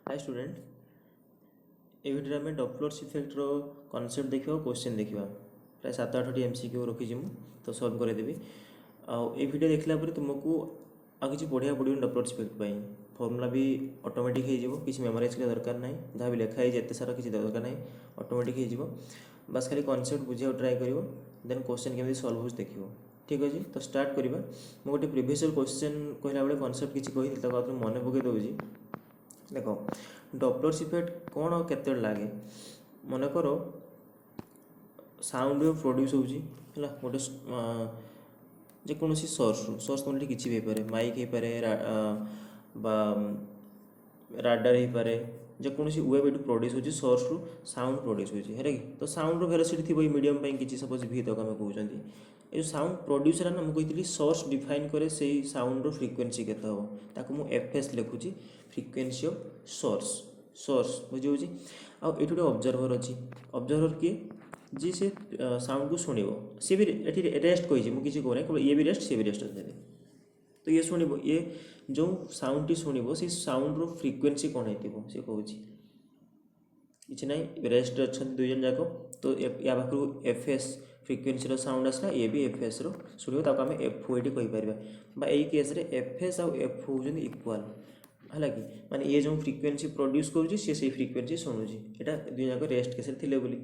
Hi student, ए video आम डपलर्स effect रो concept देखा question देखा प्राय 7-8 MCQ रखी तो सॉल्व करदेवी। ए भिडियो देखला तुमको आ कि पढ़ा पड़ो डपलर्स इफेक्ट फॉर्मूला भी ऑटोमेटिक हो किसी मेमोराइज करा दरकार ना, जहाँ भी लिखाई एत सारा किसी दरकार ना, ऑटोमेटिक हो बस खाली कॉन्सेप्ट बुझे ट्राए कर देन क्वेश्चन केमी सॉल्व हो देख। ठीक अच्छे तो स्टार्ट करवा। मुझे गोटे प्रिवियस क्वेश्चन कहला बेले कॉन्सेप्ट किसी कही मन पकई दूसरी देख डपलर्स इफेक्ट कौन और केते लगे मन कर साउंड वेव प्रोड्यूस होगी गोटे जेकोसी सोर्स तुम किसी भी हो पारे माइक हो पारे राडार हो पारे जेकोसी वेव ये प्रोड्यूस होची सोर्स रु साउंड प्रोड्यूस होची है कि तो साउंड वेलोसिटी थी मीडियम किसी सपोज भी तक आम कहते ये साउंड प्रोड्यूस ना मुझे कही सोर्स डिफाइन करे से साउंड फ्रिक्वेन्सी केते हम ताकू मु एफएस लिखुची फ्रिक्वेन्सी ऑफ सोर्स बुझे आउ ये गोटे ऑब्जर्वर अच्छी ऑब्जर्वर किए जी से साउंड को शुणव सी भी ये रेस्ट कही मुझे कहना केवल ये भी रेस्ट सी भी रेस्ट अच्छे तो ये शुणव ये जो साउंड टी शुणव से साउंड रो फ्रिक्वेन्सी कौन हो सी कहूँ किसी ना रेस्ट अच्छा दुई जन जाक तो या पाखु एफएस फ्रिक्वेन्सी साउंड आसला ये भी एफएस शुणव आम एफ ये कहीपर यही केस एफएस आउ एफ हूँ इक्वाल है कि माने ये जो फ्रिक्वेन्सी प्रोड्यूस करुँची से फ्रिक्वेन्सी शुणुची यहाँ दुई जाक रेस्ट केस थे बोली।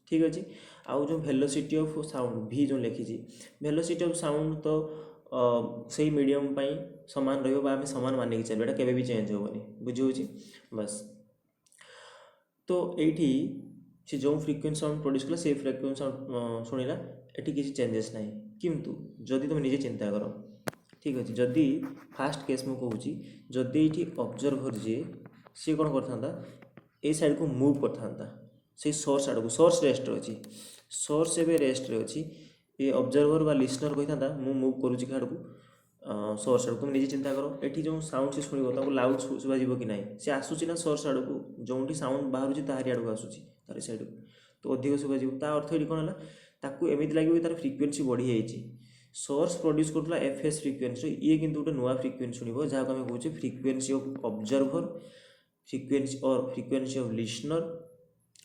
ठीक अच्छे आउ जो वेलोसिटी ऑफ साउंड भी जो लिखी वेलोसिटी ऑफ साउंड तो से मीडियम सामान रहा सामान मानिक चलिए केवे भी चेंज हेनी बुझे बस। तो ये से जो फ्रिक्वेन्सी साउंड प्रोड्यूस कला से फ्रिक्वेन्सी साउंड शुणिला ये किसी चेंजेस ना किंतु जदि तुम निजे चिंता कर। ठीक अच्छे जदि फास्ट केस मु कहूँ जदि ये ऑब्जर्वर जी सी कौन करता ए साइड को मूव करता से सोर्स आड़ को सोर्स रेस्ट अच्छी सोर्स एवं रेस्ट अच्छी ये ऑब्जर्वर बा लिसनर कही था मु मूव करुँच क्या को सोर्स आड़ तुम निजे चिंता कर ये जो साउंड से शुणव लाउड शुभाजी कि ना सी आसूसी ना सोर्स आड़ को जो साउंड बाहर तारी आड़ को आसूसी तार साइड को तो अधिक शुभाजी अर्थ ये कौन है एमती लगे तार फ्रिक्वेन्सी बढ़ी जाइए सोर्स प्रोड्यूस करूला एफएस फ्रिक्वेन्सी ये किंतु गोटे नुआ फ्रिक्वेन्सी शुणव जहाँ आम कहे फ्रिक्वेन्सी ऑफ ऑब्जर्वर फ्रिक्वेन्सी और फ्रिक्वेन्सी ऑफ लिसनर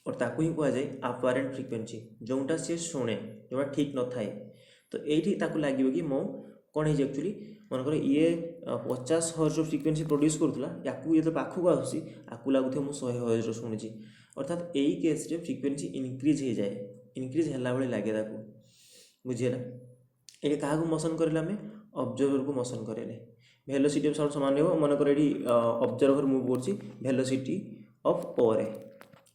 और ताकू ही कह जाए अपरेंट फ्रिक्वेन्सी जोटा सी शुणे जोटा ठीक न थाए तो ये लगे कि मो कौन है एक्चुअली मनकर ये 50 हर्ज फ्रिक्वेन्सी प्रोड्यूस करूला या तो पाखक आसूसी आपको लगुव मुझे 100 हर्ज शुणुची अर्थात यही केस फ्रिक्वेन्सी इनक्रीज हो जाए इनक्रीज है भाई लगे बुझीगला ये क्या मोशन करें आम ऑब्जर्वर को मोशन करें वेलोसिटी ऑफ साउंड सामान हो मनकर ये ऑब्जर्वर मूव कर वेलोसिटी ऑफ ओ रे।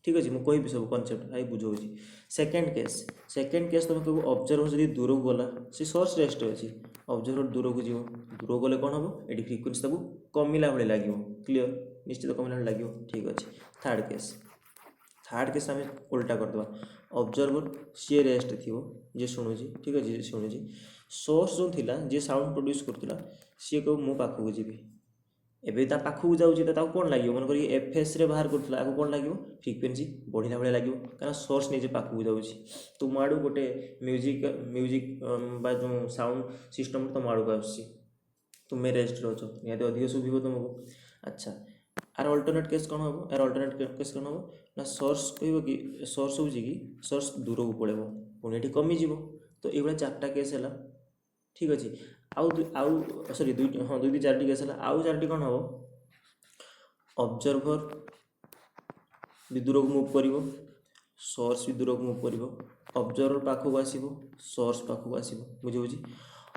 ठीक अच्छे मुझे कहि सब कनसेप्ट आई बुझाऊँ। सेकेंड केस तुम कह ऑब्जर्वर जब दूर को गला सी सोर्स रेस्ट अच्छी ऑब्जर्वर दूर को जीव दूर गले कौन हम ये फ्रिक्वेन्सी कमिला भाई लगे क्लीयर निश्चित कमिला लगे। ठीक अच्छे थर्ड केस आम उल्टा करदे ऑब्जर्वर सी रेस्ट थी जे शुणुची। ठीक अच्छे शुणुची सोर्स जो थिला जे साउंड प्रोड्यूस करूला सी कह मो पाखक जी एवं पाखक जाऊँगी तो कौन लगे मनकर ये एफएस रे बाहर करूला आपको कौन लगे फ्रिक्वेन्सी बढ़ला भाई लगे क्या सोर्स निजे पाखक जाऊँगी तुम आड़ गोटे म्यूजिक जो साउंड सिस्टम तुम आड़ को आसूँ तुम्हें रेस्ट रच निहत अधिक शुभ तुमको। अच्छा आर अल्टरनेट केस कौन हम यार अल्टरनेट केस कौन हम ना सोर्स कह कि सोर्स हो सोर्स दूर को पड़ेब पुणी ये कमिज तो ये 4टा केस है। ठीक अच्छे आउ सॉरी दुई 4टी केस है आउ 4टी कौन हम ऑब्जर्वर भी दूर को मूव कर सोर्स भी दूर को मूव कर ऑब्जर्वर पाखक आसो सोर्स पाखक आसो बुझे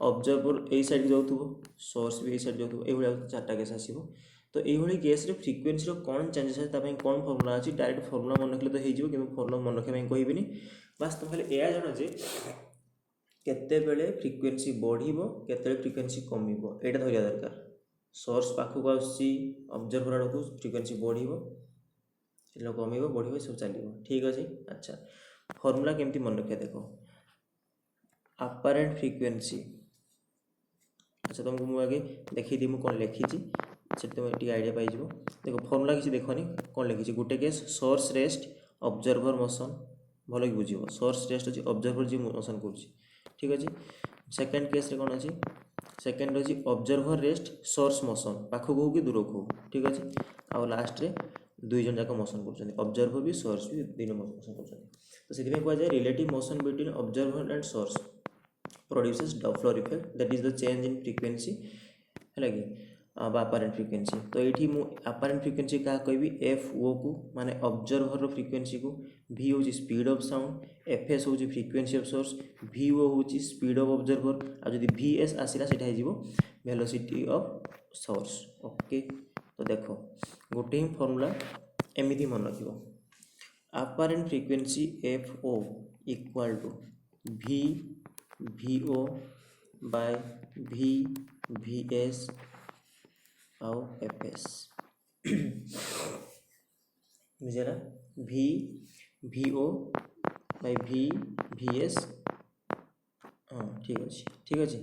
ऑब्जर्वर यही साइड जाऊँ सोर्स भी यही साइड जाऊँ ये 4टा केस आसो। तो ये केस फ्रिक्वेन्सी कौन चेंजेस है कौन फर्मुला अच्छी डायरेक्ट फर्मुला मन रखिले तो हो फर्मुला मन रखा कहबी बास तुम खाली यह जान जे केतेबेले फ्रिक्वेन्सी बढ़ो केते फ्रिक्वेन्सी कमिब यहाँ धरिया दरकार सोर्स पाखक आसूसी ऑब्जर्वर आड़ को फ्रिक्वेन्सी बढ़ो कमिब बढ़ो सब चलो। ठीक अच्छे अच्छा फर्मुला केमती मन रखा देख अपरेंट फ्रिक्वेन्सी। अच्छा तुमको मुझे आगे देखी मुझे कौन लिखी से तुम ये आइडिया पाई देख फर्मुला किसी देखनी कौन लिखी गोटे case source rest observer motion भल कि बुझ सोर्स रेस्ट अच्छी ऑब्जर्वर जी मोशन कर। ठीक अच्छे सेकेंड केस रे कौन अच्छी सेकेंड रही ऑब्जर्वर रेस्ट सोर्स मोशन पाखक हो कि दूर को हो ठीक अच्छे आउ लास्ट रे दुई जन जाक मोशन कर ऑब्जर्वर भी सोर्स भी दुई मोशन कर तो से कहुए relative motion between observer and source produces Doppler effect that is the change in frequency है कि आपारेंट फ्रिक्वेंसी तो ये आपारेंट फ्रिक्वेंसी क्या कहि एफ ओ को माने ऑब्जर्वर फ्रिक्वेंसी को भी हूँ speed of sound F S हूँ फ्रिक्वेंसी ऑफ सोर्स भी ओ हूँ स्पीड ऑफ ऑब्जर्वर आ जब भी एस आसला से वेलोसिटी ऑफ सोर्स ओके तो देख गोटे ही फर्मूला एमती मन रख apparent frequency F o equal to भी ओ बाय भी एस आउ एफ एस बुझेगा v o by v S हाँ ठीक अच्छे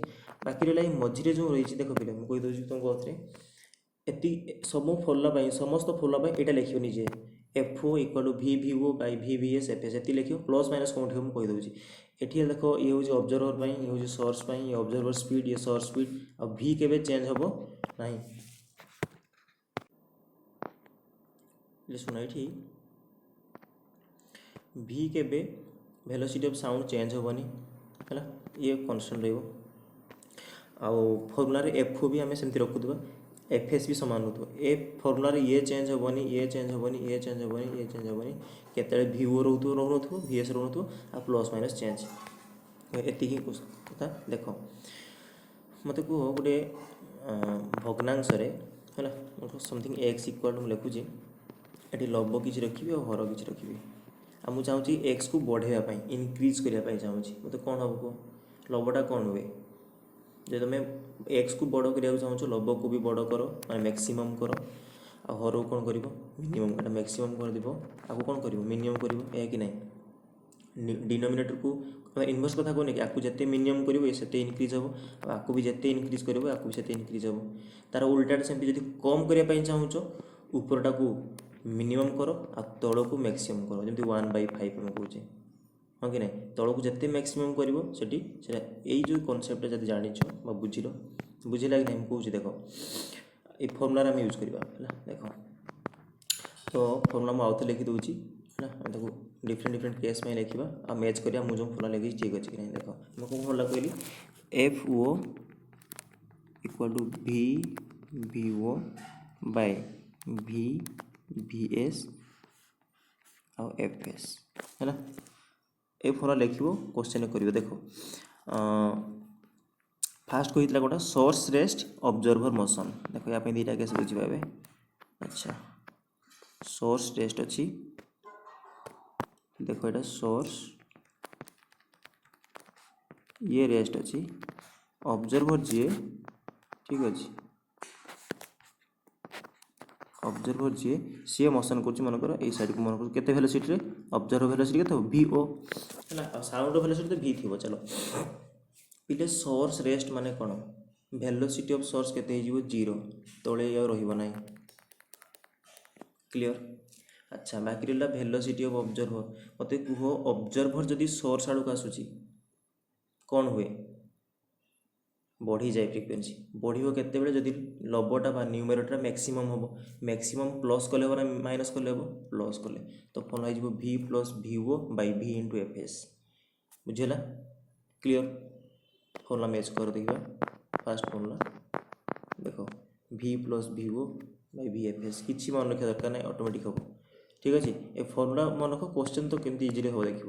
बाकी रहा मझे जो रही देख पे मुझे कहीदे तुम कौन एति सब फॉर्मुला समस्त फॉर्मुला यहाँ लिखो निजे एफ ओ इक्वल टू भी o by v S F S ये लिख प्लस माइनस कौन मुझे कहीदे ये देख ये हूँ ऑब्जर्वर ये हूँ सोर्स ये ऑब्जर्वर स्पीड ये सोर्स स्पीड आ भी केबे चेंज हम ना शुण ये भी केबे वेलोसिटी ऑफ साउंड चेंज हेनी है ये कन्स्टेंट फर्मुला एफ ओ भी आम सेमती रखुवा एफ एस भी सामान हो ए फर्मुला ये चेंज हेनी ये चेंज हेनी ये चेंज हेनी ये चेंज हेनी केत भी ओ रोन भी एस रोन आ प्लस माइनस चेंज एति कथा देख मत कह गोटे भग्नांश है समथिंग एक्स इक्वल मुझे लिखुची ये लब किसी रखी और हर किसी रखी आ मुझे चाहूँगी एक्स को बढ़ावा इनक्रीज करने चाहूँगी मतलब कौन हम कह लबटा कौन हुए जो तुम एक्स को बड़ करा चाहो लब को भी बड़ कर मैं मैक्सिमम कर आ हर को कौन कर मिनिमम मैक्सिमम कर आपको कौन कर मिनिमम कर कि नहीं डिनोमिनेटर को इनवर्स कथा कहने कि आपको जिते मिनिमम कर इनक्रीज हम आपको भी जिते इनक्रीज कर आपको भी इनक्रीज हम तार उल्टा सेमती जब कम करने चाहो उपरटा को मिनिमम कर आ तल को मैक्सिमम कर जमी 1/5 मैं कहे हाँ कि नहीं तल को जिते मैक्सिमम कर यही जो कनसेप्ट जब जान बुझल बुझेगा कि नहीं मुझे देख ये फर्मुला आम यूज करवा देख तो फर्मुला मुझे आउे लिखिदे है डिफरेंट केस में लिखा आ मैच करा मुझे फर्मुला लिखी ठीक अच्छे कि नहीं देख मैं कौन फर्मुला कहली एफ ओ इक्वल टू भी ओ बाय भी एस आ एफ एस है ए फर्मुला लिख क्वेश्चन कर देख फास्ट कही गोटे सोर्स रेस्ट ऑब्जर्वर मोशन देख या दुईटा केस बुझे अच्छा सोर्स रेस्ट अच्छी देख ये सोर्स ये रेस्ट अच्छी ऑब्जर्वर जी ठीक अच्छे ऑब्जर्वर जी सी मोशन कर मनकर ये साइड को मन कर वेलोसिटी ऑब्जर्वर वेलोसिटी के भी ओ है साउंड वेलोसिटी तो भी थी चलो पिले सोर्स रेस्ट माने कौन वेलोसिटी ऑफ सोर्स के 0 तले रही क्लियर अच्छा बाकी रहा वेलोसिटी ऑफ ऑब्जर्वर मत कह ऑब्जर्वर जदि सोर्स आड़ को आसूची कौन हुए बढ़ी जाए फ्रिक्वेंसी बढ़ो केते जदि लबटा न्यूमेरटा मैक्सिमम हम मैक्सिमम प्लस कले ना माइनस कले हम प्लस कले तो फर्मुला हो v plus v o by v into F s बुझेगा क्लियर फर्मुला मैच कर देखा फास्ट फर्मुला देख v plus v o by v f s किसी मन रखा दरकार ना ऑटोमेटिक हम ठीक अच्छे ये फर्मुला मन रख क्वेश्चन तो केमती इजिली हम देख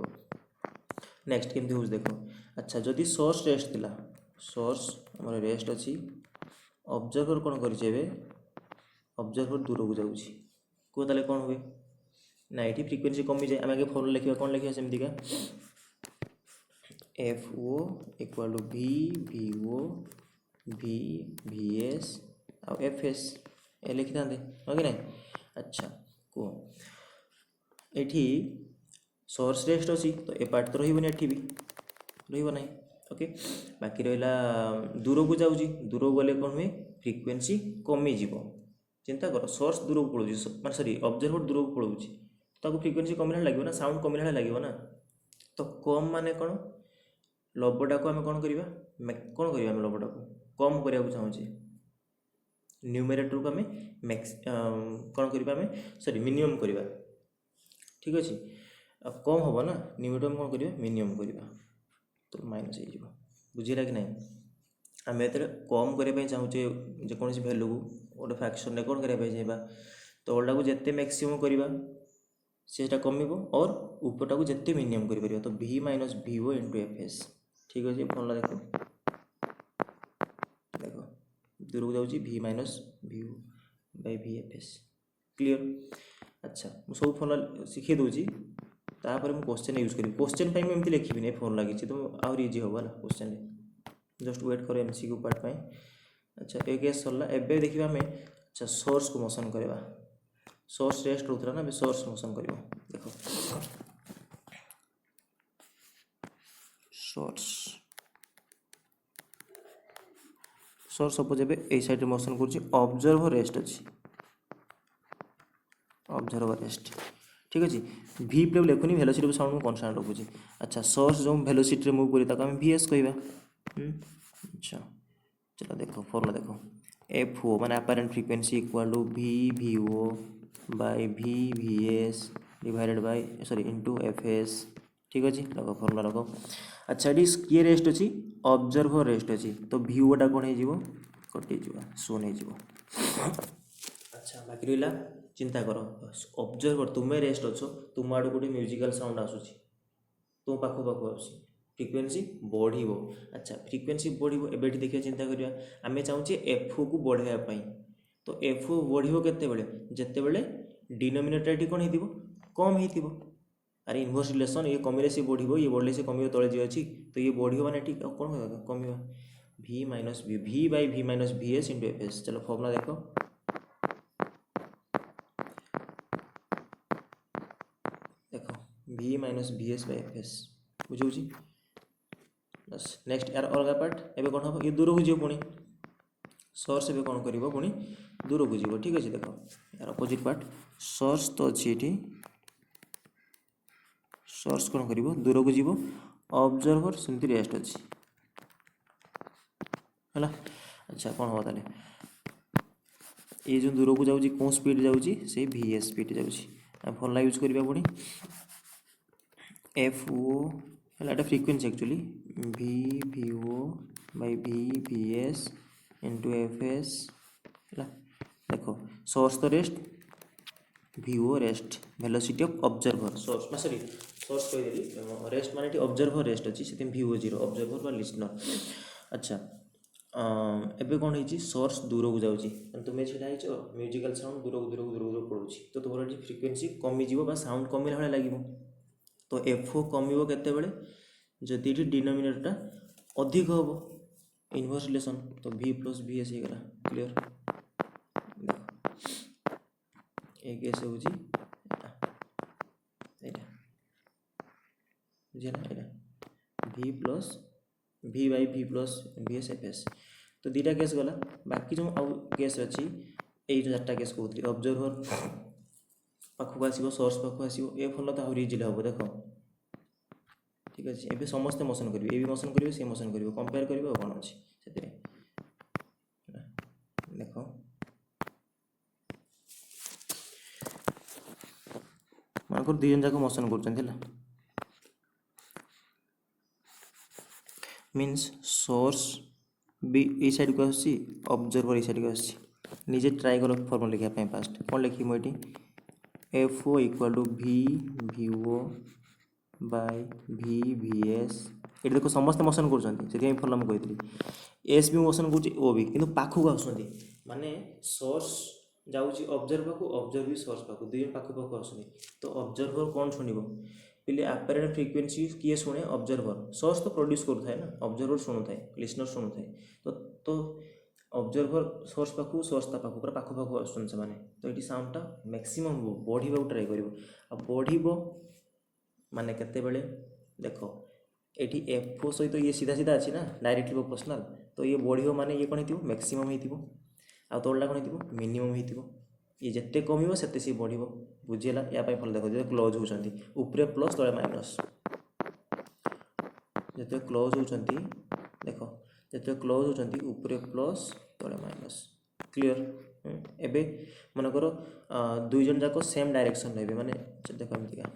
नेक्स्ट केमती हो देख अच्छा जदि सोर्स रेस्ट थिला सोर्स आम रेस्ट अच्छी ऑब्जर्वर कौन करे ऑब्जर्वर दूर को जाऊँगी कह कौन हुए ना ये फ्रिक्वेंसी कमी जाए आम आगे फर्मुला लिखा कौन लिखा सेमती का एफ ओ इक्वल टू भी ओ भी एस आ एफ एस ए लिखी था हाँ कि नहीं अच्छा कह ये सोर्स रेस्ट अच्छी तो ए पार्ट तो रही भी रही ओके बाकी रहा दूर को जाऊँगी दूर को गले कौन हुए फ्रिक्वेंसी कमिज चिंता कर सोर्स दूर को पड़ोसी मैं सॉरी ऑब्जर्वर दूर को पड़ोची तो फ्रिक्वेंसी कमिला लगे ना साउंड कमिला लगे ना तो कम माने कौन लबटा को आम कौन करवा कौन करवा लबटा को कम करने चाहूँचे न्यूमेरेटर को आम मैक्स कौन करवा आम सॉरी मिनिमम करवा ठीक अच्छे कम हम ना न्यूमेरेटर कौन करवा मिनिमम करवा तो माइनस हो बुझेगा कि नहीं आम ये कम करने चाहूचे जेकोसी भैल्यू को गोटे फ्रैक्शन में कौन करने चाहिए तलटा को जिते मैक्सिमम करवा सेटा कमिब और उपरटा को जिते मिनिमम कर तो v minus vo into F S ठीक अच्छे फर्मुला देखो देखो दूर को जाऊँगी v minus vo by v F S clear अच्छा मुझे सब फर्मुला शिखे दूसरी तापर मुझे क्वेश्चन यूज करी क्वेश्चन टाइम एमती लिखी नहीं फर्मुला किसी तो आउरी इजी हम है क्वेश्चन जस्ट वेट कर एमसीक्यू पार्ट पाई अच्छा एक केस सरला एबे देखिबा हमें अच्छा सोर्स को मोशन करवा सोर्स रेस्ट होता ना सोर्स मोशन कर देखो source suppose a side motion कर ऑब्जर्वर रेस्ट अच्छी ऑब्जर्वर रेस्ट ठीक अच्छे v प्ले लिखुनी वेलोसिटी ऑफ साउंड कन्स्टांट रखुची अच्छा सोर्स जो वेलोसिटी मूव करी ताको हम vs कहबा अच्छा चलो देखो फॉर्मूला देखो एफ ओ माने apparent frequency equal to v vo by v vs divided by sorry into F S ठीक अच्छे रखो फॉर्मूला रखो अच्छा ये किए रेस्ट अच्छी ऑब्जर्वर रेस्ट अच्छी तो भ्यूटा कौन हो कटि शून्य हो अच्छा बाकी रहा चिंता कर ऑब्जर्वर तुम्हें रेस्ट अच्छो तुम आड़ गोटे म्यूजिकल साउंड आसूची तुम पाख पाख आस फ्रिक्वेंसी बढ़ो अच्छा फ्रिक्वेंसी बढ़ो एबे देखिए चिंता करिया आमे चाहूचे एफ को बढ़ाई तो एफ बढ़ो केतेबेले जेतेबेले डिनोमिनेटर कौन हो कम हो अरे इनवर्स रिलेशन ये कमिले सी बढ़ो ये बढ़ले से कम तले जी अच्छी तो ये बढ़ो माने ठीक कौन कम v minus v by v minus vs into F S चलो फॉर्मूला देखो देखो v minus vs by F S बुझे बस नेक्स्ट यार अलग पार्ट एबे कौन हम ये दूर को जीव पुणी सोर्स एबे कौन करिवो पुणी दूर को जीव ठीक अच्छे देखो यार अपोजिट पार्ट सोर्स तो अच्छी ये सोर्स कौन करिवो दूर को जीव ऑब्जर्वर सेमती रेस्ट अच्छी है अच्छा कौन हम ताले ये जो दूर को जाऊँगी कौन स्पीड जाऊँगी से vs स्पीड जाऊँगी फर्मुला यूज करवा पुणी एफ ओ है frequency actually v vo by v vs into F s है देखो सोर्स तो rest vo rest velocity of observer source sorry source कहीदेली रेस्ट माने ऑब्जर्वर रेस्ट अच्छी से vo जीरो ऑब्जर्वर बा लिसनर अच्छा एबे कौन है सोर्स दूर को जाऊँगी तुम्हें छेड़ा म्यूजिकल साउंड दूर पड़ोची तो तुम फ्रिक्वेंसी कमिज साउंड कमिला भाई लगे तो एफ ओ कमिब केतेबेले जदि डिनोमिनेटरटा अधिक हम इनवर्स रिलेशन तो v प्लस vs हो गला क्लियर एक केस हो v plus v by v plus vs F S तो दीटा केस गला बाकी जो आउ केस अच्छी ये जो 4टा केस कहती ऑब्जर्वर पाखक आसो सोर्स पाखक आसो ए फल तो आहरी इजिली हम देख ठीक अच्छे ये समस्ते मोशन करेंगे ये भी मोशन करेंगे सी मोशन करेंगे कंपेयर करेंगे कौन अच्छी से देख मन दुजन जाक मोशन कर मीन्स सोर्स भी ये साइड को आसी ऑब्जर्वर ये साइड को आसी निजे ट्राई कर फॉर्मूला लिखा फास्ट कौन लिखी मुझे F O equal to v vo by v vs ये देखो समस्त मोशन कर फल मुझे कहती एस भी मोशन कर ओ भी कि पाखक आसुँच माने सोर्स जाऊँगी ऑब्जर्वर को ऑब्जर्वर भी सोर्स पाख दुई पाख पाख आसुँच तो ऑब्जर्वर कौन शुणव पे अपेरेंट फ्रिक्वेंसी किए शुणे ऑब्जर्वर सोर्स तो प्रोड्यूस करूँ ना ऑब्जर्वर शुणु थाए लिसनर शुणु थाए तो ऑब्जर्वर सोर्स पाखु सोर्स ता पाखु पूरा पाखु पाखु आसुन से माने तो ये साउंडटा मैक्सिमम बढ़ा ट्राए कर बढ़ माने केते बेले देखो ये एफ ओ सहित ये सीधा सीधा अच्छी ना डायरेक्टली प्रोपोर्शनल तो ये बढ़ो माने ये कौन हो मैक्सिमम हो आ तलटा कौन हो मिनिमम हो ये जिते कम से सी बढ़ो बुझीगला या फल देख जो क्लोज होती उपरे प्लस तले माइनस जिते क्लोज होती देख जो क्लोज होती ऊपर प्लस तले माइनस क्लियर। एबे मनकर दुई जन जाक सेम डायरेक्शन रही माने देख एमतीका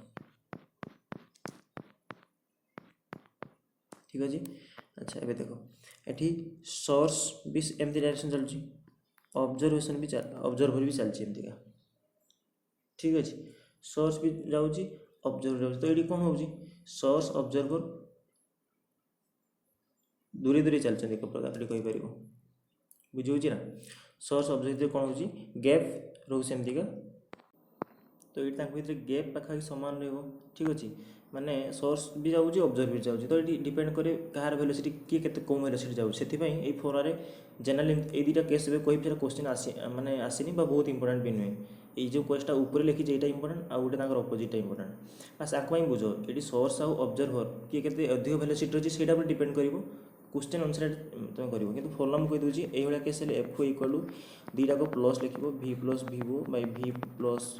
ठीक अच्छे। अच्छा एबे देखो एठी सोर्स भी एमती डायरेक्शन चलची ऑब्जर्वेशन भी ऑब्जर्वर भी चलची एमतीका ठीक अच्छे। सोर्स भी जाऊँगी ऑब्जर्वर जाऊँगी तो ये कौन होची सोर्स ऑब्जर्वर दूरे दूरे चलते एक प्रकार कहीपर बुझे ना। सोर्स ऑब्जर्वर कौन हो गैप रोज एमतीका तो ये भितर गैप पाखापाखि सामान ठीक अच्छे माने सोर्स भी जाऊँगी ऑब्जर्वर भी जाऊँगी तो ये डिपेंड करे कहार वेलोसिटी किए के कौ वेलोसिटी जाऊँ से फोरारे जेनराल ये दुटा केस कही क्वेश्चन आसी माने आसनी बहुत इंपोर्टेंट भी नुहे ये जो क्वेश्चन ऊपर लिखी यहाँ इंपोर्टेंट आउ गोटे अपोजिटा इंपोर्टेंट बस आपको बुझ ये सोर्स आउ ऑब्जर्वर किए के अधिक वेलोसिटी अच्छी से डिपेंड कर क्वेश्चन अनुसार तुम कर कि फॉर्मुला कहीदे ये case F O equal to दुईटा को प्लस लिख भि plus v o by v plus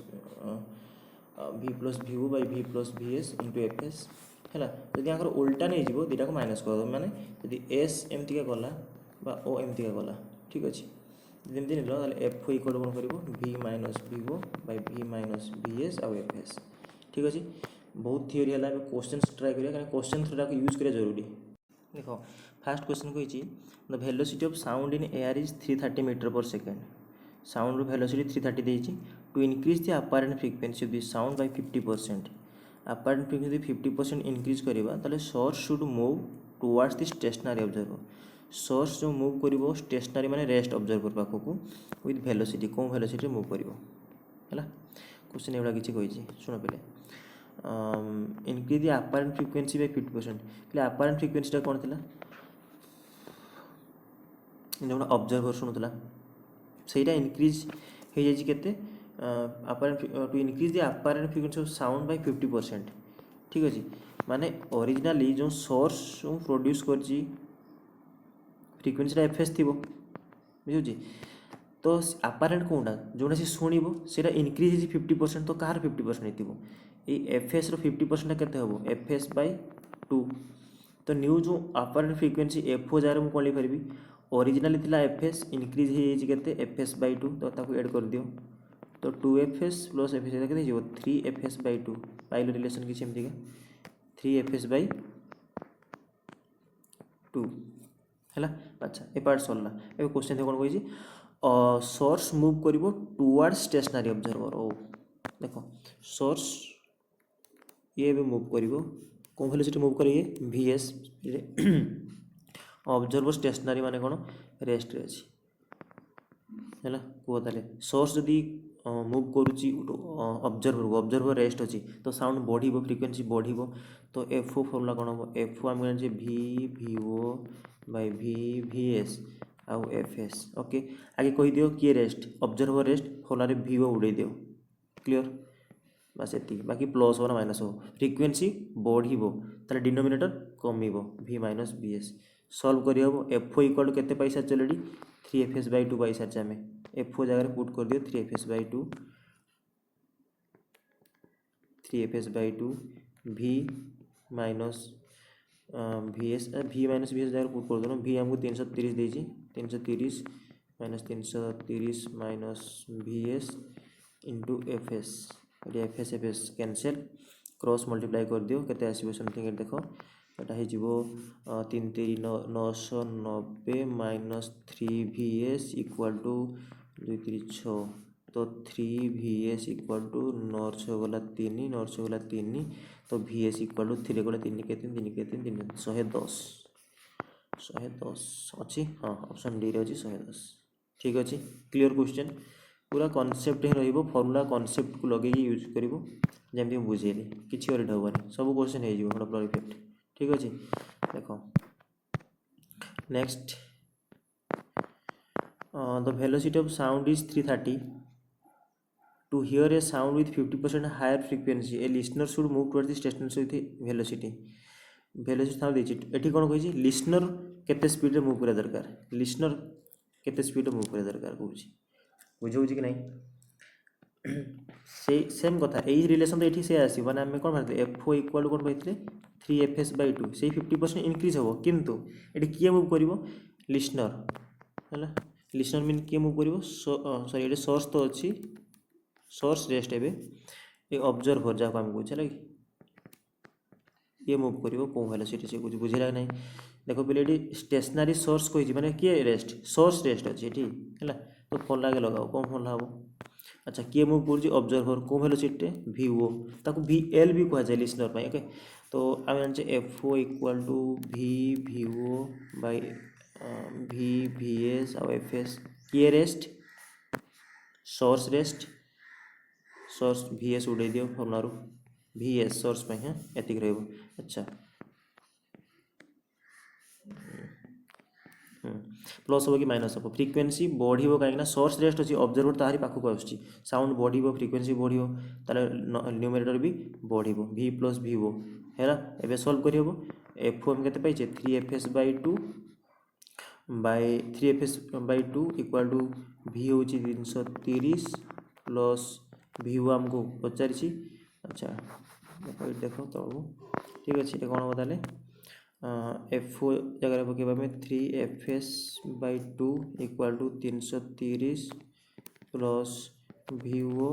v o by v plus v s into F s है जदि आंकर उल्टा नहीं जीवो दुईटा को माइनस कर माने यदि एस एमतीका गला बा ओ एमतीका गला ठीक अच्छे जमी ना एफ ओ इक्वल कौन कर भि माइनस भिवो बै भि माइनस भीएस आउ एफ एस ठीक अच्छे। बहुत थियोरी है क्वेश्चन ट्राए करें क्वेश्चन थ्रोटा यूज करा जरूरी देख फास्ट क्वेश्चन कही the velocity of sound in air is 330 meter per second sound velocity 330 देती to increase the apparent frequency of the sound by 50% apparent frequency 50% increase करवा ताले source should move towards the stationary observer source जो move कर stationary माने rest observer पाखक with velocity कौन velocity move कर question एवं किसी कही शुण पे increase the apparent frequency by 50% apparent frequency कौन थी जो ऑब्जर्वर शुणुला से इनक्रीज हो जाए apparent to increase the apparent frequency of sound by 50% ठीक अच्छे माने ओरिजिनली जो सोर्स जो प्रोड्यूस कर फ्रिक्वेंसी एफ एस थी बुझे तो अपारेंट कौनटा जोटा सी शुणव से इनक्रीज 50% तो कहार 50% हो एफ एस 50% के एफ एस बै 2 तो न्यू जो अपारेंट फ्रिक्वेंसी एफ ओ जार मुझे कौन लिखिपारि ओरिजिनली थी एफ एस इनक्रीज हो एफ एस बै 2 तो ताको ऐड कर दियो तो 2 F S plus F S के 3 एफ एस बै 2 पाइल रिलेसन किसी एमती 3 एफ एस बै 2 है। अच्छा ए पार्ट सरला ए क्वेश्चन कौन कही सोर्स मूव कर टुवर्ड्स स्टेशनरी ऑब्जर्वर ओ देख सोर्स ये मूव कर कौन वेलोसिटी मूव करिए वी एस ऑब्जर्वर स्टेशनरी माने कौन रेस्ट अच्छी है कह ताले सोर्स जदि मूव करुच्ची ऑब्जर्वर रेस्ट अच्छी तो साउंड बढ़ फ्रिक्वेंसी बढ़ तो एफ ओ फॉर्मूला कौन हम एफ ओ आम जाने भि भि ओ बै भि भि एस आउ एफ एस ओके आगे कहीदियो किए रेस्ट ऑब्जर्वर रेस्ट फॉर्मूला भि ओ उड़े दियो क्लियर बस ये बाकी प्लस हो ना माइनस हो फ्रिक्वेंसी बढ़ डिनोमिनेटर कम भि माइनस भि एस सल्व कर एफ ओ इक्वल टू के पैसा ऑलरेडी 3 एफ एस बै 2 पाई सारी आम एफ ओ जगह पुट कर दियो 3 F S by 2 3 F S by 2 भि माइनस भि एस जगह पुट कर दो भि आमको 330 देती 330 माइनस 330 माइनस भि S into F S cancel cross multiply कर दियो केते आसीबो समथिंग देख एटा हो 3 3 990 माइनस 3 भि एस इक्वाल टू 2 3 6 तो 3 भि एस इक्वाल टू 9 6 गला 3 9 6 गला 3 तो भि एस इक्वाल टू 3 गला 3 के 3 3 के 3 3 110 अच्छी हाँ ऑप्शन डी रे अच्छी 110 ठीक अच्छे क्लियर क्वेश्चन पूरा कॉन्सेप्ट ही रहिबो फॉर्मूला कॉन्सेप्ट को लगे यूज करिवो जेमती बुझेली किछि और ढबनी सब क्वेश्चन हो जिवो परफेक्ट ठीक अच्छे। देख next the velocity of sound is 330 to hear a sound with 50% higher frequency a listener should move towards the station with velocity sound देछि एठी कोन कहि लिसनर केते स्पीड रे मूव करा दरकार लिसनर केते स्पीड रे मूव करा दरकार कहूछि बुझौ कि नहीं से सेम कथा यही रिलेसन तो ये से आस मैंने आम कौन भाई एफ ओ इक्वाल कौन पाई 3fs/2 से 50% इनक्रीज हम किंतु ये किए मुव कर लिसनर है लिसनर मीन किए मुव कर सॉरी ये सोर्स तो अच्छी सोर्स रेस्ट एवं ये ऑब्जर्वर जहाँ आम कहे है कि ये मुव कर कौ वेलोसिटी से कुछ बुझेगा नहीं देखो पहले ये स्टेशनरी सोर्स कही मैंने किए रेस्ट सोर्स रेस्ट अच्छे है तो फल आगे लगाओ कौन फल हम अच्छा किए मुव कर ऑब्जर्वर कौ वेलोसिटी vo ताको vl भी कहुए लिसनर ओके तो आम जाने fo equal to vo by vs आउ fs किए रेस्ट सोर्स vs उड़े दियो फर्मुला vs सोर्स पे है एतिक रहिबो अच्छा प्लस हम कि माइनस हम फ्रिक्वेन्सी बढ़ो कहीं सोर्स रेस्ट अच्छी ऑब्जर्वर तारी पाखक आसूँ साउंड बढ़ो फ्रिक्वेन्सी बढ़ो न्यूमरेटर भी बढ़ो v प्लस vo है एवं सल्व कर एफ एम के पाइचे 3fs/2 by 3fs/2 equal to v हूँ 330 प्लस vo आमको पचारि अच्छा देख तलू ठीक अच्छे ये कौन हम ताले एफ जगह पकेबा 3fs/2 equal to 330 plus vo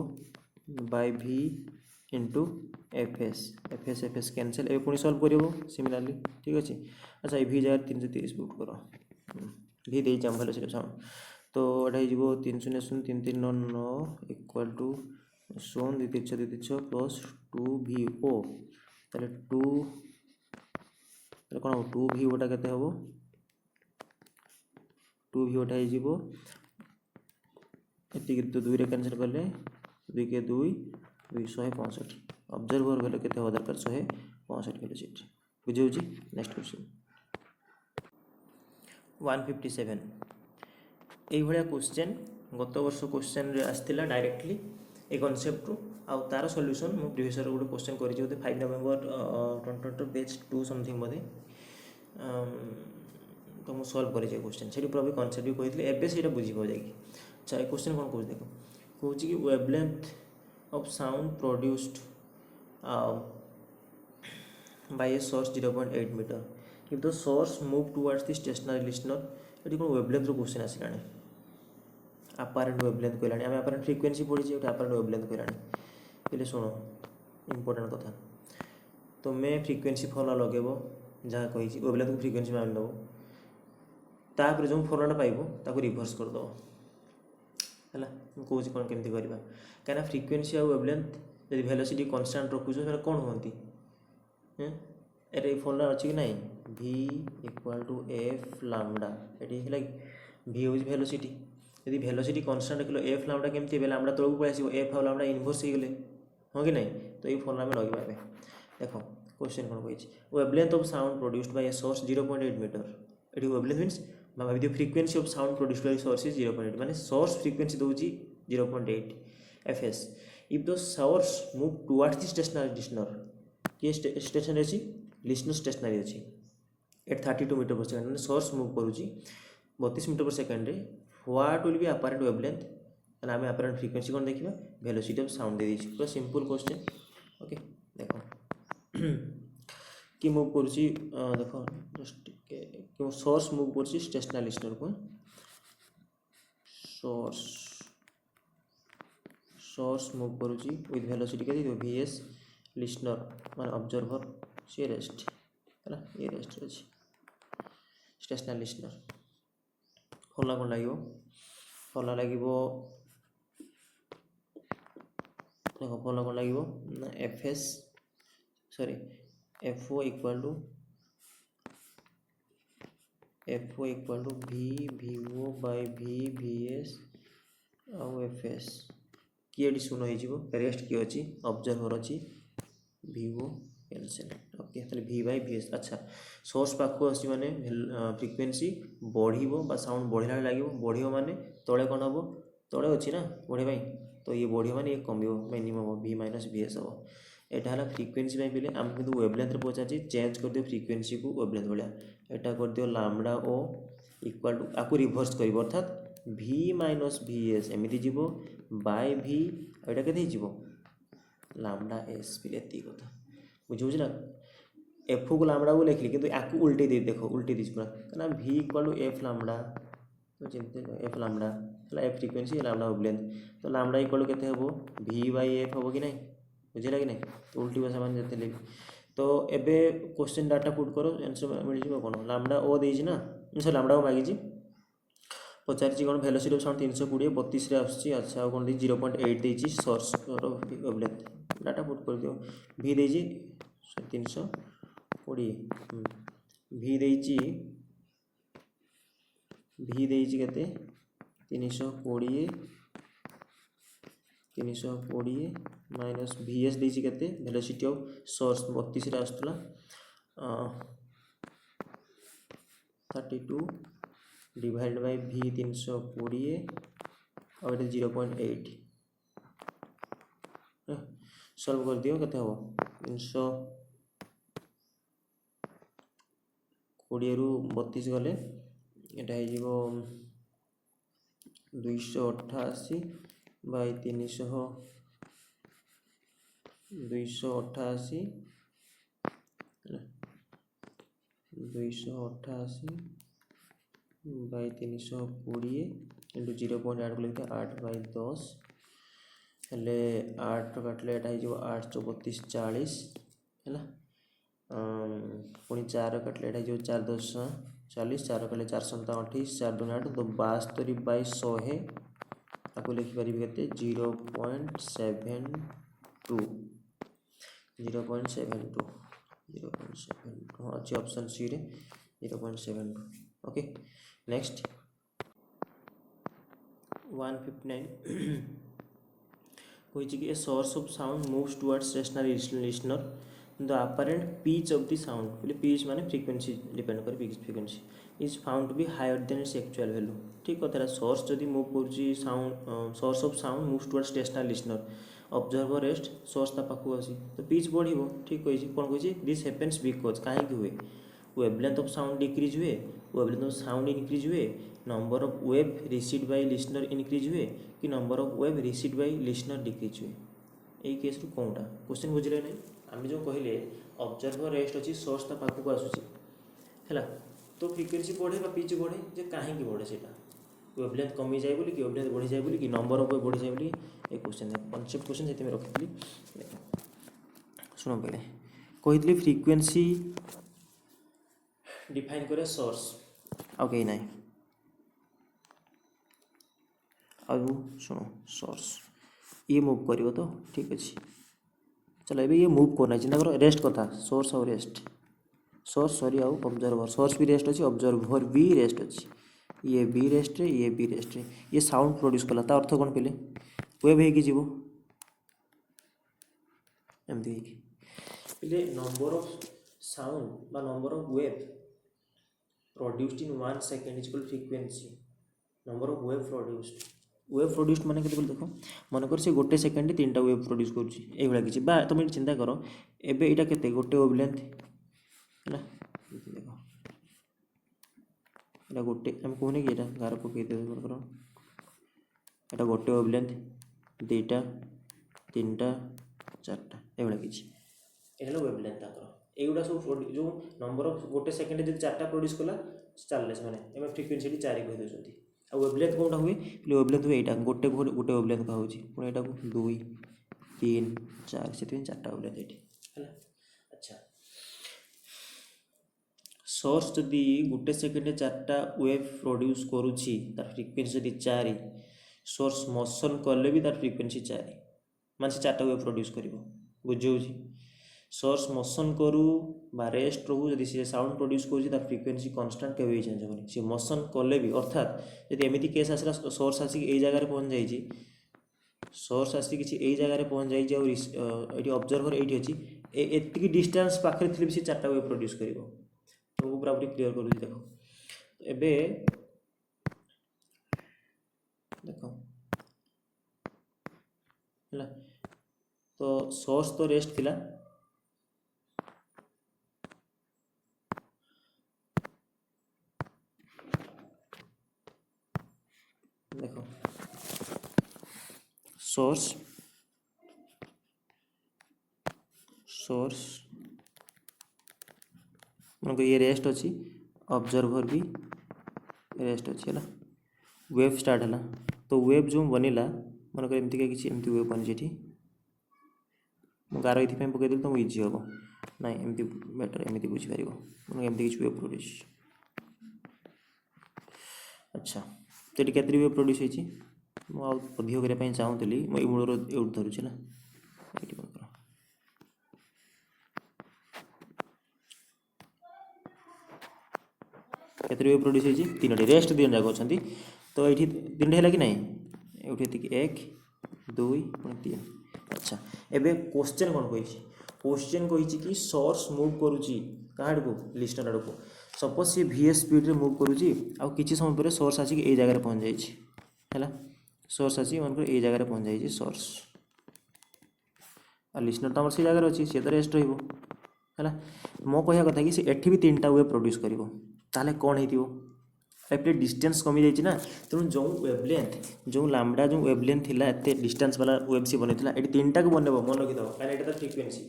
by v into f s cancel ए पुणी सल्व कर सिमिलारली ठीक अच्छे अच्छा ये v जगह 330 पुट कर v दे वेलोसिटी साउंड तो ये हो 3 0 0 3 3 9 9 इक्वाल टू 0 2 3 2 3 प्लस 2vo ताले 2 कौन हम 2voटा के हम 2voटा ये तो 2 कैनसल कले 2 के 2 265 ऑब्जर्वर वेल्यू के दरकार 165 वेलोसिटी बुझे हो नेक्स्ट क्वेश्चन 157 ये क्वेश्चन गत वर्ष क्वेश्चन आसाला डायरेक्टली ए कनसेप्ट रु आउ तार सॉल्यूशन मु प्रीवियस गोटे क्वेश्चन कर 5 नवेम्बर 2022 पेज 2 समथिंग बोधे तो मुझे सल्व कर क्वेश्चन से पूरा कनसेप्ट भी कही एवं से बुझे जाकि अच्छा ये क्वेश्चन कौन कह देख कौन कि wavelength of sound produced by a source 0.8 meter if the source move towards the stationary listener ये कौन वेवलेंथ क्वेश्चन आसला आपारेंट वेवलेंथ कहलानी आम आपारेंट फ्रिक्वेन्सी पढ़ी आपारेंट वेवलेंथ कहलानी पहले शुण इंपोर्टेंट कथा तुम्हें फ्रिक्वेन्सी फर्मुला लगेब जहाँ कही वेवलेंथ को फ्रिक्वेन्सी मान दब तापर जो फर्मुला पाइब ताको रिभर्स करदे है कौन कौन केमती करवा कहीं फ्रिक्वेन्सी आ वेवलेंथ जब वेलोसिटी कन्स्टांट रखुच कौन होती ये फर्मुला अच्छी कि नहीं v equal to F lambda ये v हूँ वेलोसिटी यदि वेलोसिटी कन्स्टांट रख एफ लैम्डा केमती लैम्डा तौक पलि आस एफ आउ लैम्डा इनवर्स हो गले हाँ कि नहीं तो ये फर्मुला में लगे देख क्वेश्चन कौन कही wavelength of sound produced by a source 0.8 meter ये वेवलेंथ मीन्स भाई frequency of sound produced by source is 0.8 माने सोर्स फ्रिक्वेन्सी दूसरी 0.8 fs if the source move towards the stationary listener ये स्टेशनरी अच्छी लिसनर स्टेशनरी अच्छी at 32 meter per second source move करुच्ची 32 meter per second what will be apparent wavelength आम apparent frequency कौन देखा velocity of sound दे दी पूरा simple question okay देखो कि मूव करुच्ची देख जस्ट सोर्स मूव कर स्टेशनरी लिसनर को सोर्स मूव करुच्ची विथ वेलोसिटी के vs लिसनर मान ऑब्जर्वर सी रेस्ट है ये रेस्ट अच्छी स्टेशनरी लिसनर फर्मुला कौन लगे फर्मुला लगे देख फर्मुला कौन लगे F S sorry fo equal to v by v vs आउ fs किए शून्य हो रेस्ट किए अच्छी ऑब्जर्वर अच्छी vo कैंसल ओके ताले v बाय vs अच्छा सोर्स पाखक आस माने फ्रिक्वेन्सी बढ़ साउंड बढ़ला लगे बढ़ माने तले कौन हम तले अच्छी ना बढ़े तो ये बढ़ माने ये कम मिनिमम हम v माइनस vs हम यहाँ है फ्रिक्वेन्सी पे आम कि वेवलेंथ पचार चेंज कर दियो फ्रिक्वेन्सी को वेवलेंथ भाया यहाँ कर दियो लैम्डा ओ इक्वल टू आपको रिभर्स कर अर्थात v माइनस vs एमती जीव बाय v यहाँ के लैम्डा एस फिर एति कथा बुझे ना एफ को लामडा को लिखली कि आपको उल्टे दे देख उल्टे दी पूरा ना भि इक्वाल टू एफ लामडा तो चिंता एफ लामडा है एफ फ्रिक्वेंसी लामडा वेवलेंथ तो लामडा इक्वाल टू केते हबो भि बाय एफ हबो कि नहीं बुझिला कि नहीं तो उल्टी भाषा मान जते ले तो एबे क्वेश्चन डाटा पुट करो आंसर मिल जिवो कोन लामडा ओ देछि ना से लामडा को मागिछि पचारि कौन वेलोसिटी ऑफ साउंड 320 32 रे आछि अच्छा कौन दी 0.8 देछि सोर्स वेवलेंथ डाटा पुट कर दियो भि देछि 320 भि देछि केते 320 माइनस VS देछि केते वेलोसिटी ऑफ सोर्स 32 रे आस्तला 32 डिवाइड बाय V 320 और ये 0.8 सॉल्व कर दियो केते हो 320 रु 32 गले एटा हे जीवो 288 बाय 288 बाय 320 इंटू 0.8 को लिखते 8 बाय 10 हेले 8 काटले एटा हो 8 34 40 है पुणी 4 काटले एटा हो 4 10 40 4 काटले 4 7 28 4 2 8 तो 72 बाय 100 आपको लिखिपारि के 0.72 हाँ अच्छी ऑप्शन सी रे 0.72 ओके नेक्स्ट 159 कोई कि source of sound moves towards stationary listener the apparent pitch of the sound बोले पिच माने फ्रीक्वेंसी डिपेंड करे pitch frequency is found to be higher than its actual value ठीक कथा source जदि move करूची sound source of sound moves towards stationary listener observer rest source ता पाखु आसी तो पिच बढ़िबो ठीक कहिछि कोन कहिछि दिस हैपेंस बिकॉज काहे कि हुए वेवलेंथ ऑफ साउंड डिक्रीज हुए वेवलेंथ ऑफ साउंड इंक्रीज हुए number of wave received by listener increase हुए कि number of wave received by listener decrease हुए एई केस रु कोनटा क्वेश्चन बुझिले नै आमे जो कहिले ऑब्जर्वर रेस्ट अछि सोर्स ता पाखु आसुछि हैला तो फ्रीक्वेंसी बढ़े बा पिच बढ़े जे काहे कि बढ़े सेटा वेवलेंथ कमी जाए बोली कि वेवलेंथ बढ़ी जाए बोली कि नंबर ऑफ वेव बढ़ी जाए बोली ए क्वेश्चन कॉन्सेप्ट क्वेश्चन सेति में रखितली सुनो पहले कहितली फ्रीक्वेंसी डिफाइन करे सोर्स ओके नहीं अब सुनो सोर्स ये मूव करिवो तो ठीक अछि चलो ये मूव करना चिंता करो रेस्ट कथा सोर्स और रेस्ट सोर्स सॉरी आउ ऑब्जर्वर सोर्स भी रेस्ट अछि ऑब्जर्वर भी रेस्ट अछि ये बी रेस्ट रे ये बी रेस्ट रे ये साउंड प्रोड्यूस कला ता अर्थ कोन पेले वेव हे कि जीवो एमदी कि पेले नंबर ऑफ साउंड बा number of wave produced in 1 second is equal frequency number of wave produced माने केते बोल देखो मन कर से गोटे सेकंड 3टा वेव प्रोड्यूस करूची ए भला किछि बा तुम चिंता करो एबे एटा केते गोटे वेवलेंथ है ना देखो एटा गोटे हम कोने कि एटा गार पकई दे करो एटा गोटे वेवलेंथ 2टा 3टा 4टा ए भला किछि एला वेवलेंथ ताकर एगुडा सब जो नंबर ऑफ गोटे सेकंड जे 4टा प्रोड्यूस कला चालले से माने एमे फ्रीक्वेंसी 4 कहि दोछंती आ वेवलेंथ कोनटा हुए वेवलेंथ हुए एटा गोटे वेवलेंथ का होची पुनी एटा को 2 3 4 से 4टा वेवलेंथ एठी हैला अच्छा सोर्स जदि गोटे सेकंड 4टा वेव प्रोड्यूस करूची तार फ्रीक्वेंसी जदि 4 सोर्स मोशन करले भी तार फ्रीक्वेंसी 4 माने 4टा वेव प्रोड्यूस करिवो बुझौची सोर्स मोशन करू बा रेस्ट रहू जदि से साउंड प्रोड्यूस करूची तार फ्रीक्वेंसी कांस्टेंट के भी चेंज होनी से मोशन करले भी अर्थात जदि एमिति केस आसला सोर्स आसी ए जगह रे पहुंच जाईची सोर्स आसी किछि ए जगह रे पहुंच जाईची और एटी ऑब्जर्वर एटी अछि एतिकी डिस्टेंस पाखरे थिले भी से 4टा वेव प्रोड्यूस करिवो तो पूरा पूरी क्लियर करू देखो एबे देखो हैला तो सोर्स तो रेस्ट थिला देखो सोर्स मन ये रेस्ट अच्छी ऑब्जर्वर भी रेस्ट अच्छी है वेब स्टार्ट है तो वेब जो बनला मनकर एमती किसी एमती वेब बनी गार ये पकईदेली तुमको इजी हम ना एमती बेटर एमती बुझीपार मन एमती किसी वेब प्रोड्यूस अच्छा तो ये केतरी वेब प्रोड्यूस होती अधिक करने चाहूली मुझे मूल धरुची ना ये केतरी वेब प्रोड्यूस होती तीन रेस्ट दिन जाक अच्छा तो ये तीन है कि ना ये एक दुई तीन अच्छा एबे क्वेश्चन कौन कही क्वेश्चन कही कि सोर्स मूव करुच्ची कहाँ को लिस्टनर आड़ को सपोज सी VS स्पीड रे मूव करुच्ची आउ किसी समय पर सोर्स आसिक ए जगह पहुँच जाए सोर्स आसिक मन ये जगह पहुँच जाए सोर्स आ लिस्टनर तो से जगह अच्छी सी तो रेस्ट रहा मो कह कथा कि एठी भी तीन टा वेब प्रोड्यूस कर ताले कौन हो एपटे डिस्टेंस कमी जाइए ना तेणु जो वेवलेंथ जो लाम्बडा जो वेवलेंथ थिला एते डिस्टेंस वाला वेब सी बनैथिला एटी तीनटा को बनेबो मन रखि दो कारण एटा तो फ्रीक्वेंसी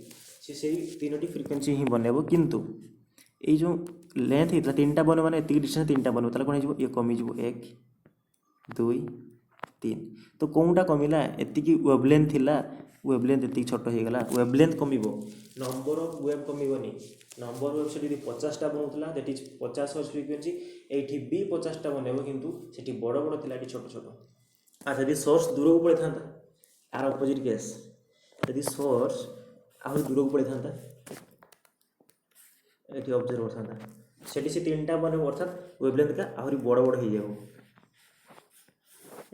सी सेही तीनोटी फ्रीक्वेंसी ही बनेबो किंतु ए जो लेंथ हितला तीनटा बने माने एति डिस्टेंस तीनटा बनेबो ताले कोन हिजबो ये कमी जिवो 1 2 3 तो कोनटा कमिला एति की वेवलेंथ थिला वेवलेंथ एति छोट हो गला वेवलेंथ कमिबो नंबर ऑफ वेव कमिबोनी नंबर वेब से 50टा बनूला दैट इज 50 हर्ट्ज फ्रीक्वेंसी एठी भी 50टा बनेबो किंतु सेठी बड़ बड़ थिला एठी छोट छोट आ जदि सोर्स दूर को पड़े थांता आर अपोजिट केस जदि सोर्स आहुरी दूर को पड़े थांता एठी ऑब्जर्वर थांता सेठी से तीनटा बनेबो अर्थात वेवलेंथ का आहुरी बड़ बड़ हो जाबो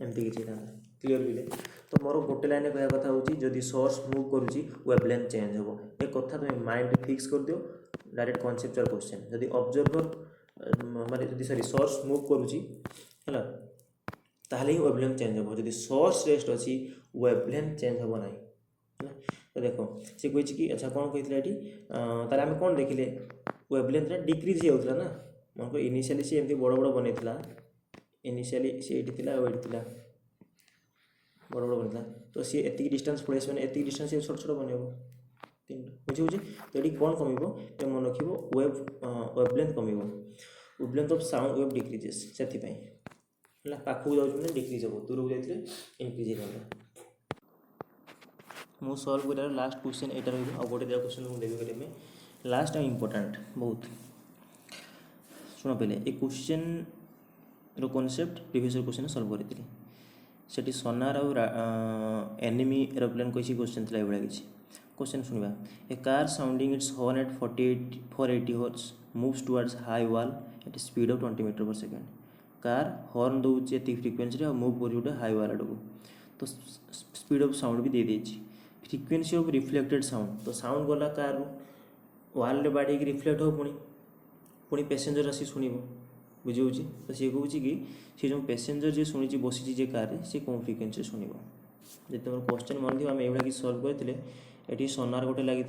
एमती किछि थांता क्लियर बिले तो मोर गोटे लाइन कह कथा होची जदि सोर्स मूव करूची वेवलेंथ चेंज होबो ए कथा तुम माइंड फिक्स कर दियो डायरेक्ट कॉन्सेप्चुअल क्वेश्चन जदि ऑब्जर्वर माने जदि सॉरी सोर्स मूव करूची हैला ताहले ही वेवलेंथ चेंज होबो जदि सोर्स रेस्ट अछि वेवलेंथ चेंज होबो नाही हैला तो देखो से कहछि कि अच्छा कोन कहितला एठी ताले हम कोन देखिले वेवलेंथ रे डिक्रीज हे होतला ना मनको इनिशियली से एमती बड़ बड़ बनेतला इनिशियली से एठी थिला एठी थिला बड़ बड़ बनता तो सी एति डिस्टेंस पड़े मैंने एति डिस्टेंस ये छोट छोट बनेबो तीन बुझी बुझी तो ये कौन कमिबो ये मन रखिबो वेवलेंथ कमिबो wavelength of sound wave decreases सेति पई हला पाखु जाउ ने डिक्रीज हो दूर को जाइतले इंक्रीज होगा मु सॉल्व करार लास्ट क्वेश्चन एटा रहइबो आ गोटे दे क्वेश्चन मु देबे करे में लास्ट आ इंपोर्टेंट बहुत सुनो पहले ए क्वेश्चन रो कांसेप्ट प्रीवियस क्वेश्चन सॉल्व करथिले सेठी सोनार और एनिमी एरोप्लेन कोई क्वेश्चन थी ये किसी क्वेश्चन सुनवा a car sounding its horn at 480 hertz moves towards high wall at speed of 20 metre per second car horn दौर ये फ्रिक्वेन्सी और मूव कर गोटे हाई वॉल आड़ तो स्पीड ऑफ साउंड भी दे देछि फ्रिक्वेन्सी ऑफ रिफ्लेक्टेड साउंड तो साउंड गला कार वाल रे बाड़ी रिफ्लेक्ट हो पुणी पैसेंजर आसी शुणव बुझे तो सी कौन कि सी जो पैसेंजर जी शुणी बसी जे कार सी कौन फ्रिक्वेन्सी शुणव जब तुम क्वेश्चन मन थी आम ये कि सल्व करते ये सोनार गोटे लगी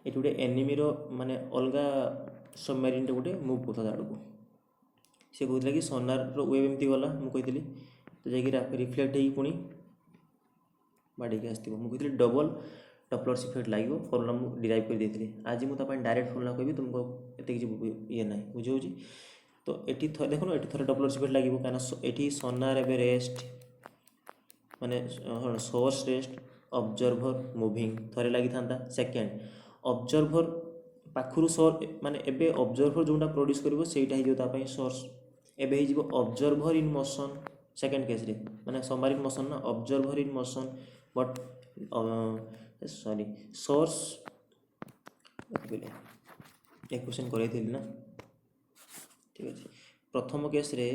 ये गोटे एनिमीर माने अलग सबमेरीन गोटे मुव करता आड़ को सी कहला कि सोनार वेब एमती गला मुझे तो जाकि रिफ्लेक्ट हो पुणी बाड़ी के आसो मुझे डबल डपलर्स इफेक्ट लगे फर्मुला मुझे डिराइव कर देती आज मुझे डायरेक्ट फर्मुला कहि तुमको एत ये ना बुझे तो ये देख ये थे डपलर्स इफेक्ट लगे कहीं ये सोनार एवं रेस्ट माने सोर्स रेस्ट ऑब्जर्वर मूविंग थे लगी था सेकेंड ऑब्जर्वर पाखु सोर माने एबे ऑब्जर्वर जोटा प्रोड्यूस करिवो सेटा ही जो सोर्स एबे ही observer in motion second case रे माने सबमरीन मोशन ना observer in motion but sorry source एक क्वेश्चन कर ना ठीक अच्छे प्रथम केस रे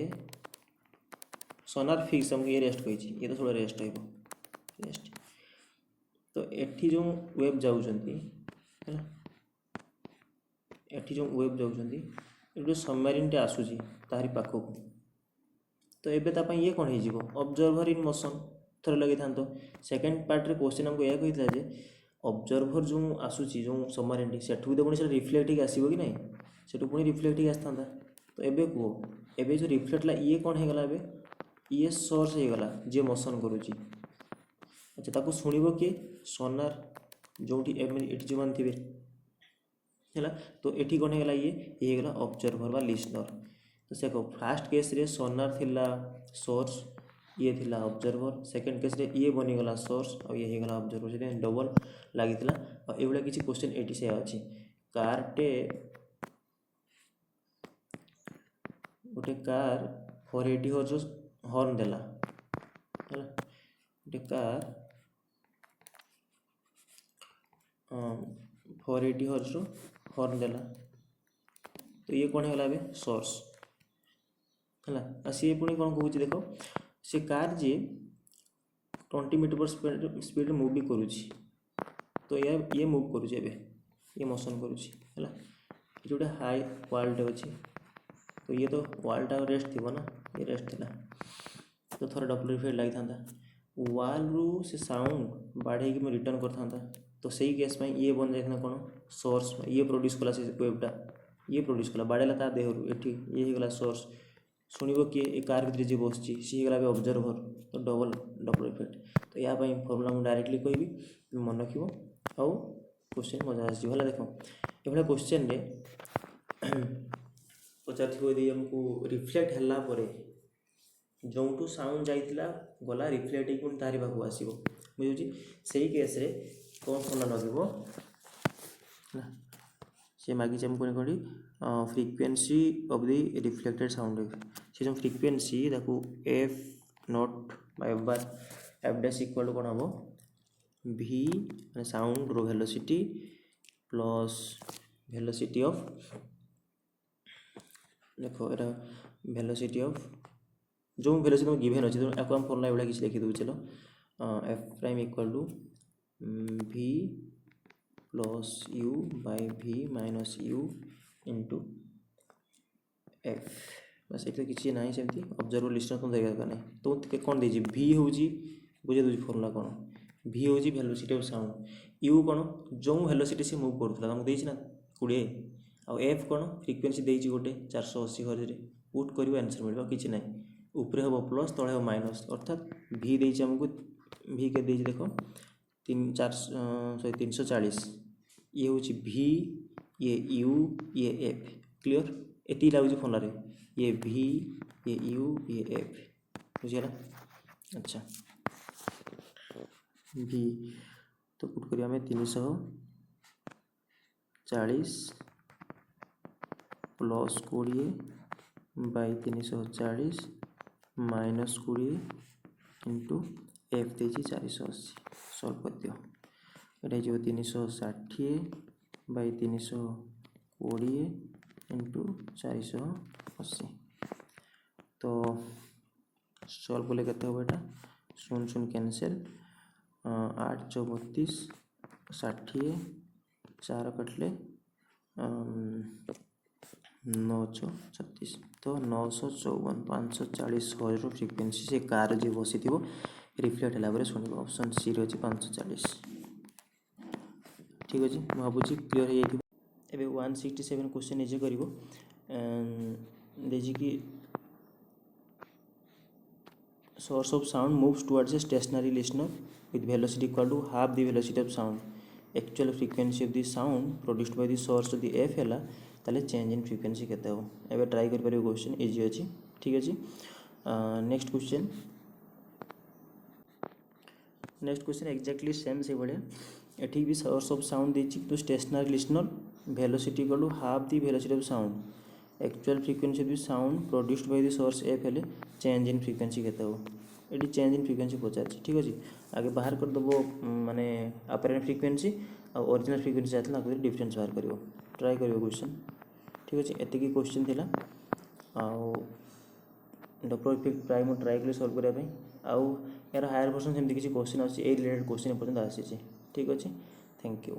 सोनार फिक्स हमको ये रेस्ट कही ये तो थोड़ा रेस्ट हो रेस्ट तो एठी जो वेब जाऊँगी है एठी जो वेब जाऊँगी ये सबमरीन टे आसूची तारी पाखक तो एबे ये कौन हो ऑब्जर्वर इन मोशन थोड़े लगे था तो सेकेंड पार्ट रे क्वेश्चन हमको यह कही जे ऑब्जर्वर जो आसूची जो सबमरीन टी सेठू भी तो पुणी रिफ्लेक्ट ही आसो कि नहीं सेठू पुणी रिफ्लेक्ट ही आसता तो एबे कह एबे जो रिफ्लेक्ट ला ये कौन होगला एबे ये सोर्स होगला जे मोशन करुच्ची अच्छा ताको शुणिबो किए सोनार जो ये जो मैंने थे है तो ये कौन होगा ये होगा ऑब्जर्वर बा लिसनर। तो से फास्ट केस रे सोनार थिला सोर्स ये थिला ऑब्जर्वर सेकंड केस रे ये बनीगला सोर्स और ये होगा ऑब्जर्वर से डबल लगी और ये किसी क्वेश्चन ये से अच्छी कारटे गोटे कार 480 हॉर्स हॉर्न देला है गोटे कार 480 हॉर्स हॉर्न देला तो ये कौन है सोर्स है सी पुणी कौन कहूँ देख से कार जी 20 मीटर पर स्पीड मूव भी करुच्ची तो ये मूव करुच्चे ये मोशन करुच्ची है ये गोटे हाई वाल्टे अच्छे तो ये तो वालटा रेस्ट थी ना ये रेस्ट थिला तो थोड़ा डबल इफेक्ट लगी था वाल रु से साउंड बढ़े कि रिटर्न करता तो सही केस में ये बन जाता कौन सोर्स ये प्रोड्यूस कला से वेवटा ये प्रोड्यूस कला बाड़ेला ता देहरु एठी ये होगा सोर्स शुणव किए ये कार भीतर जी बस सी गला ऑब्जर्वर तो डबल इफेक्ट तो या फर्मुला मुझे डायरेक्टली कहि मन रख आउ क्वेश्चन मजा आसला देख ये क्वेश्चन रे पचार आमको रिफ्लेक्ट है जो साउंड जाइला गला रिफ्लेक्ट पुणी तारी पाक आसो बुझे से केस रे कौन फर्मुला लगे से मागिचे आमको कौन frequency of the reflected sound से जो फ्रिक्वेंसी ताकू F not by F bar F dash equal to कौन हम भी साउंड रो वेलोसिटी प्लस वेलोसिटी ऑफ देखो ये वेलोसिटी ऑफ जो वेलोसिटी तुम गिवन अच्छे तो आपको हम फॉर्मुला एवढा किसी लिखी दूँ चलो एफ प्राइम इक्वल टू भी प्लस यू बाय भी माइनस यू इंटू एफ बस ये किसी ना सेमती ऑब्जर्वर लिस्टर तुम देखा नहीं तो कौन दीजिए भी हूँ बुझे दूसरी फर्मुला कौन भी हूँ वेलोसिटी ऑफ साउंड यू कौन जो वेलोसिटी से मूव करूला तुमको देना 20 आउ एफ कौन फ्रिक्वेंसी देती गोटे 480 हर्ट्ज पुट कर आंसर मिल कि ना ऊपर हम प्लस तले हम माइनस अर्थात भी देती आमको भी के देती देख 340 ये हूँ भी ये यू ये एफ क्लियर एति लगुच फर्मुला ये भी ये यू ये एफ बुझीगला अच्छा भी तो पुट करिया हमें 340 plus 20 by 340 minus 20 into F देती 480 सल्व कर दियो ये जो 360 बाई 320 इंटू 480 तो सल्व कले के बेटा 0 कैंसल 8 × 32 60 4 कटले 9 × 36 तो 954 540 हर्ट्ज फ्रिक्वेंसी से कार जी बसी थी रिफ्लेक्ट है शुणव ऑप्शन सी रही 540 ठीक अच्छे मुझे भावी क्लीयर हो एबे 167 क्वेश्चन निजे कर कि source of sound moves towards a stationary listener with velocity equal to half the velocity of sound. Actual frequency of the sound produced by the source of the f है ताले change in frequency केते हो एबे try कर पारे question easy अछि ठीक अछि नेक्स्ट क्वेश्चन एक्जेक्टली सेम से बढ़िया एठी भी सोर्स ऑफ साउंड देछि तो stationary listener velocity equal to half the velocity of sound actual frequency of the sound produced by the source F हेले चेंज इन फ्रिक्वेंसी केते हो एटी चेंज इन फ्रिक्वेंसी पचार ठीक अच्छे आगे बाहर कर दबो माने अपेरेंट फ्रिक्वेंसी और ओरिजिनल फ्रिक्वेंसी जातला आगे डिफरेंस बाहर करियो ट्राई करियो क्वेश्चन ठीक अच्छे एतिकी क्वेश्चन थिला आउ डबल इफेक्ट प्राइम मु ट्राई कले सॉल्व करबा आउ यार हायर वर्जन सेमती किसी क्वेश्चन आसी ए रिलेटेड क्वेश्चन पर्यंत आसी ठीक अच्छे थैंक यू।